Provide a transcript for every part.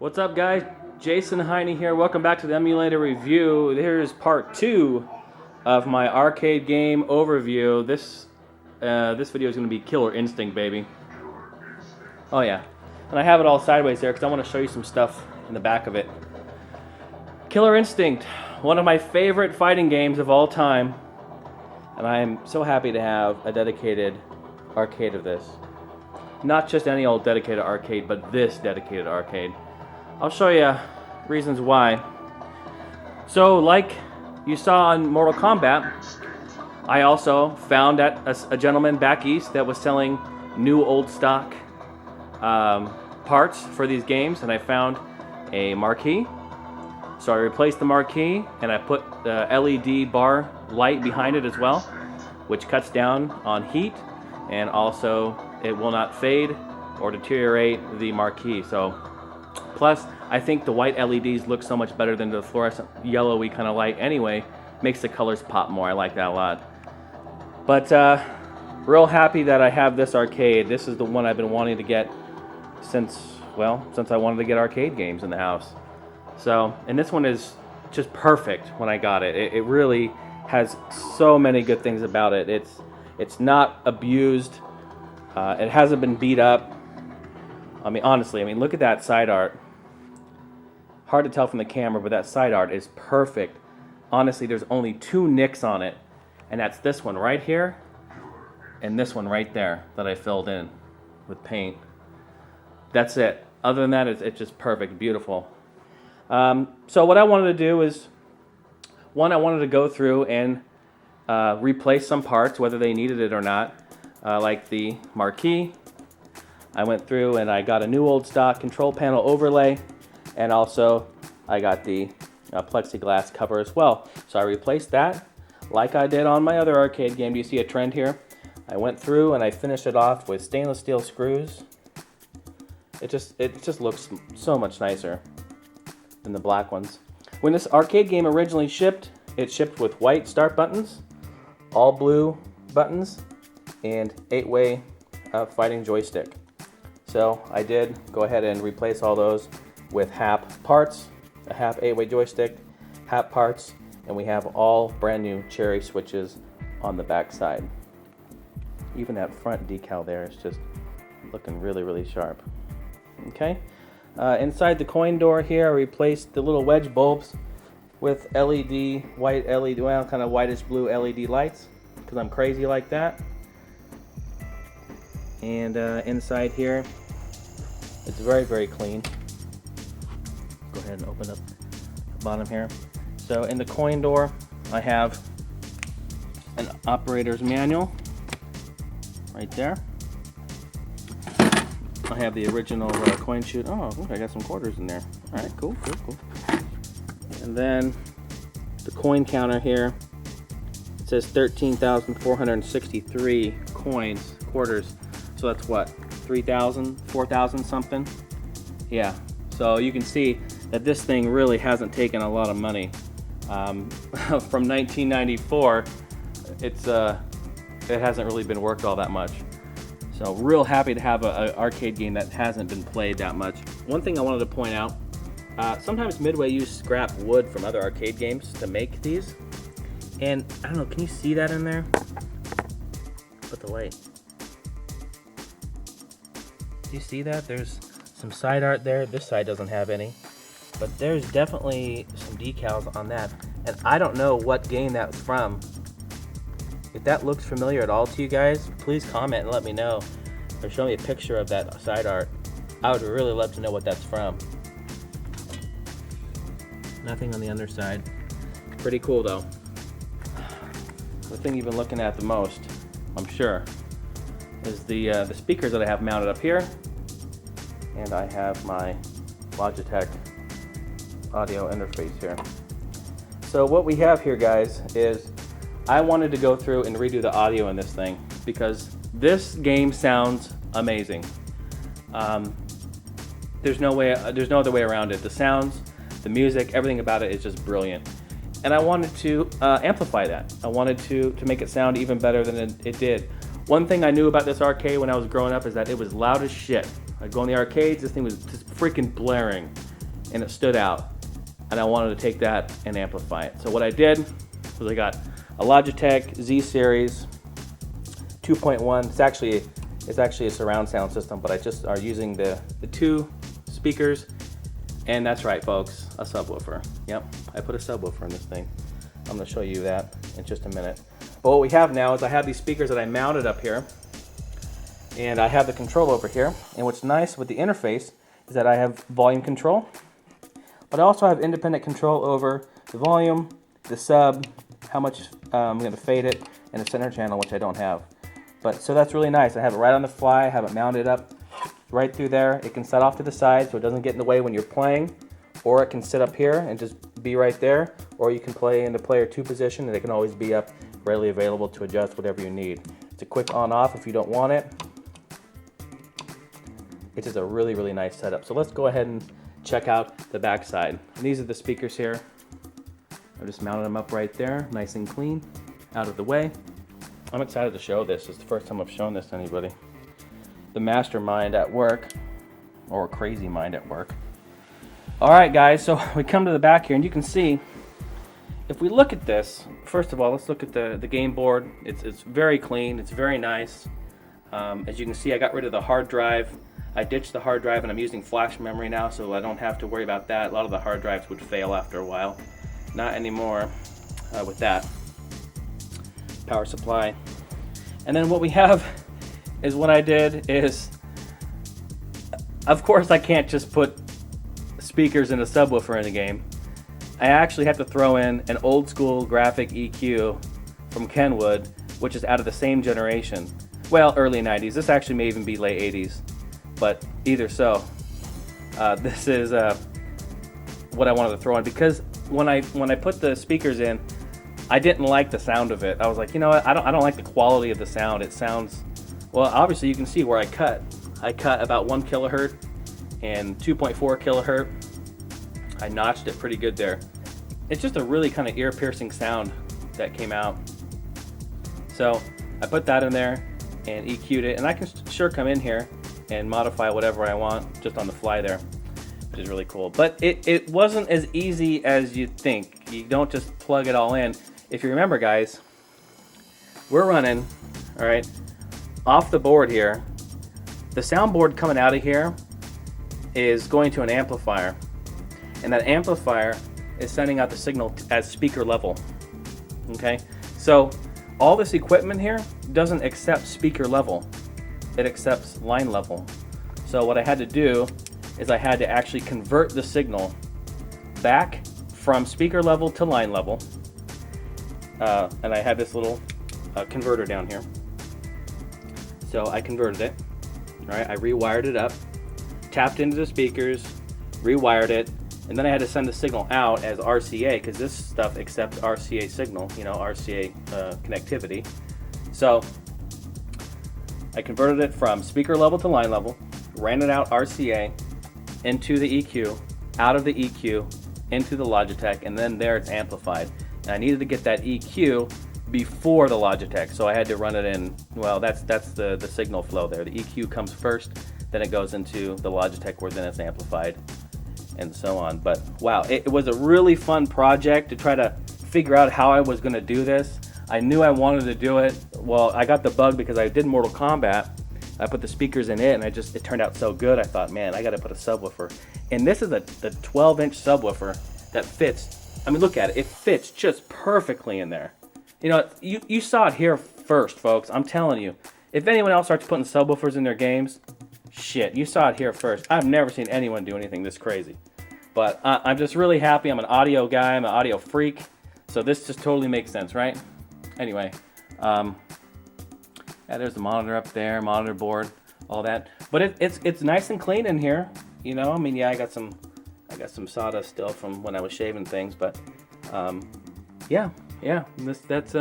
What's up, guys? Jason Heine here. Welcome back to the Emulator Review. Here's part 2 of my arcade game overview. This video is going to be Killer Instinct, baby. Oh yeah, and I have it all sideways there because I want to show you some stuff in the back of it. Killer Instinct, one of my favorite fighting games of all time, and I am so happy to have a dedicated arcade of this. Not just any old dedicated arcade, but this dedicated arcade. I'll show you reasons why. So, like you saw in Mortal Kombat, I also found at a gentleman back east that was selling new old stock parts for these games, and I found a marquee. So I replaced the marquee and I put the LED bar light behind it as well, which cuts down on heat, and also it will not fade or deteriorate the marquee. So plus, I think the white LEDs look so much better than the fluorescent yellowy kind of light anyway. Makes the colors pop more. I like that a lot. But real happy that I have this arcade. This is the one I've been wanting to get since I wanted to get arcade games in the house. So, and this one is just perfect when I got it. It really has so many good things about it. It's not abused. It hasn't been beat up. I mean, honestly, look at that side art. Hard to tell from the camera, but that side art is perfect. Honestly, there's only 2 nicks on it, and that's this one right here and this one right there that I filled in with paint. That's it. Other than that, it's just perfect, beautiful. So what I wanted to do is, one, I wanted to go through and replace some parts, whether they needed it or not, like the marquee. I went through and I got a new old stock control panel overlay, and also I got the plexiglass cover as well. So I replaced that like I did on my other arcade game. Do you see a trend here? I went through and I finished it off with stainless steel screws. It just looks so much nicer than the black ones. When this arcade game originally shipped, it shipped with white start buttons, all blue buttons, and 8-way fighting joystick. So I did go ahead and replace all those with HAP parts, a HAP 8-way joystick, HAP parts, and we have all brand new cherry switches on the back side. Even that front decal there is just looking really, really sharp. Okay, inside the coin door here, I replaced the little wedge bulbs with white LED, well, kind of whitish blue LED lights, because I'm crazy like that. And inside here, it's very, very clean. Go ahead and open up the bottom here. So in the coin door, I have an operator's manual right there. I have the original coin chute. Oh, okay, I got some quarters in there. All right, cool. And then the coin counter here. It says 13,463 quarters. So that's what, 3,000, 4,000 something? Yeah, so you can see that this thing really hasn't taken a lot of money. From 1994, it hasn't really been worked all that much. So real happy to have an arcade game that hasn't been played that much. One thing I wanted to point out, sometimes Midway used scrap wood from other arcade games to make these. And I don't know, can you see that in there? Put the light. Do you see that? There's some side art there. This side doesn't have any. But there's definitely some decals on that. And I don't know what game that's from. If that looks familiar at all to you guys, please comment and let me know. Or show me a picture of that side art. I would really love to know what that's from. Nothing on the underside. Pretty cool though. The thing you've been looking at the most, I'm sure, is the speakers that I have mounted up here. And I have my Logitech audio interface here. So what we have here, guys, is I wanted to go through and redo the audio in this thing because this game sounds amazing. There's no other way around it. The sounds, the music, everything about it is just brilliant. And I wanted to amplify that. I wanted to make it sound even better than it did. One thing I knew about this arcade when I was growing up is that it was loud as shit. I'd go in the arcades, this thing was just freaking blaring. and it stood out, and I wanted to take that and amplify it. So what I did was I got a Logitech Z Series 2.1. It's actually a surround sound system, but I just are using the 2 speakers, and that's right, folks, a subwoofer. Yep, I put a subwoofer in this thing. I'm going to show you that in just a minute. But what we have now is I have these speakers that I mounted up here, and I have the control over here. And what's nice with the interface is that I have volume control, but I also have independent control over the volume, the sub, how much I'm going to fade it, and the center channel, which I don't have. But so that's really nice. I have it right on the fly. I have it mounted up right through there. It can set off to the side so it doesn't get in the way when you're playing, or it can sit up here and just be right there, or you can play in the player 2 position, and it can always be up, readily available to adjust whatever you need. It's a quick on off if you don't want it. It's just a really, really nice setup. So let's go ahead and check out the back side. And these are the speakers here. I've just mounted them up right there, nice and clean, out of the way. I'm excited to show this. It's the first time I've shown this to anybody. The mastermind at work, or crazy mind at work. All right, guys, so we come to the back here, and you can see, if we look at this, first of all, let's look at the game board. It's very clean. It's very nice. As you can see, I got rid of the hard drive. I ditched the hard drive, and I'm using flash memory now, so I don't have to worry about that. A lot of the hard drives would fail after a while. Not anymore with that. Power supply. And then what we have is what I did is, of course I can't just put speakers and a subwoofer in the game. I actually have to throw in an old school graphic EQ from Kenwood, which is out of the same generation. Well, early 90s. This actually may even be late 80s. But either so, this is what I wanted to throw in, because when I put the speakers in, I didn't like the sound of it. I was like, you know what? I don't like the quality of the sound. It sounds, well, obviously you can see where I cut. I cut about 1 kilohertz and 2.4 kilohertz. I notched it pretty good there. It's just a really kind of ear-piercing sound that came out. So I put that in there and EQ'd it, and I can sure come in here and modify whatever I want just on the fly there, which is really cool. But it wasn't as easy as you'd think. You don't just plug it all in. If you remember, guys, we're running, all right, off the board here. The soundboard coming out of here is going to an amplifier, and that amplifier is sending out the signal as speaker level. Okay, so all this equipment here doesn't accept speaker level. It accepts line level. So what I had to do is I had to actually convert the signal back from speaker level to line level. And I had this little converter down here. So I converted it. All right, I rewired it up, tapped into the speakers, rewired it, and then I had to send the signal out as RCA, because this stuff accepts RCA signal, you know, RCA connectivity. So I converted it from speaker level to line level, ran it out RCA into the EQ, out of the EQ into the Logitech, and then there it's amplified. And I needed to get that EQ before the Logitech, so I had to run it in. Well, that's the signal flow there. The EQ comes first, then it goes into the Logitech, where then it's amplified, and so on. But wow, it was a really fun project to try to figure out how I was going to do this. I knew I wanted to do it. Well, I got the bug because I did Mortal Kombat. I put the speakers in it, and it turned out so good. I thought, man, I got to put a subwoofer. And this is the 12-inch subwoofer that fits. I mean, look at it. It fits just perfectly in there. You know, you saw it here first, folks. I'm telling you. If anyone else starts putting subwoofers in their games, shit, you saw it here first. I've never seen anyone do anything this crazy. But I'm just really happy. I'm an audio guy. I'm an audio freak. So this just totally makes sense, right? Anyway, yeah, there's the monitor up there, monitor board, all that. But it's nice and clean in here. You know, I mean, yeah, I got some sawdust still from when I was shaving things, but yeah, that's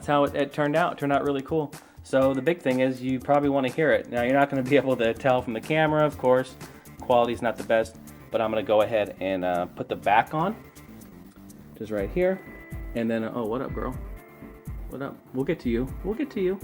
how it turned out. It turned out really cool. So the big thing is you probably want to hear it. Now you're not going to be able to tell from the camera, of course. Quality's not the best, but I'm going to go ahead and put the back on, just right here, and then oh, what up, girl? What up? We'll get to you. We'll get to you.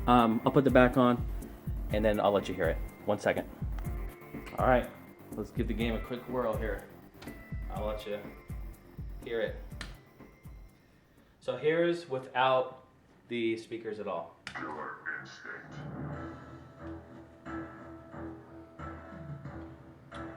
I'll put the back on, and then I'll let you hear it. 1 second. All right. let's give the game a quick whirl here. I'll let you hear it. So here's without the speakers at all. Killer instinct.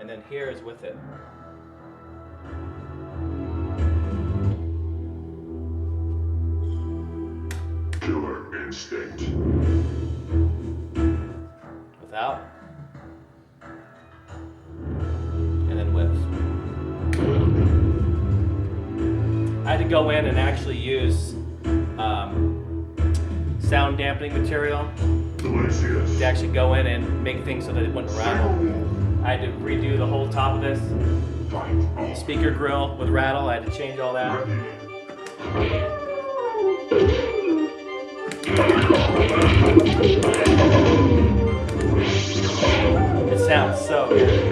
And then here is with it. Killer instinct. Without. And then with. I had to go in and actually use sound dampening material Delicious. to actually go in and make things so that it wouldn't rattle. I had to redo the whole top of this Fight. speaker grill with rattle. I had to change all that. It sounds so good.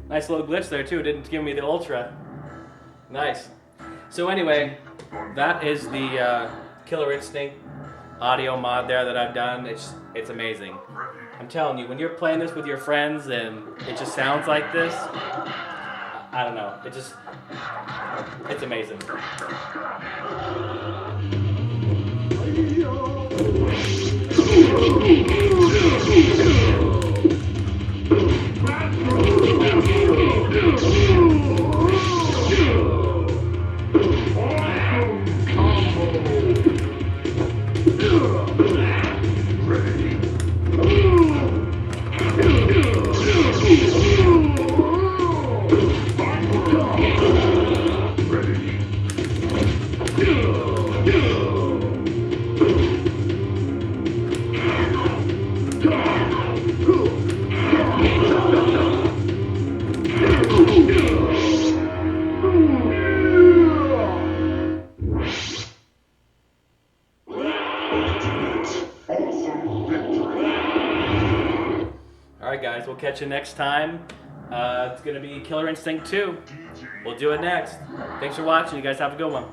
Nice little glitch there too. It didn't give me the ultra. Nice. So anyway, that is the Killer Instinct audio mod there that I've done. It's amazing. I'm telling you, when you're playing this with your friends and it just sounds like this, I don't know. It's amazing. Alright guys, we'll catch you next time. It's going to be Killer Instinct 2. We'll do it next. Thanks for watching. You guys have a good one.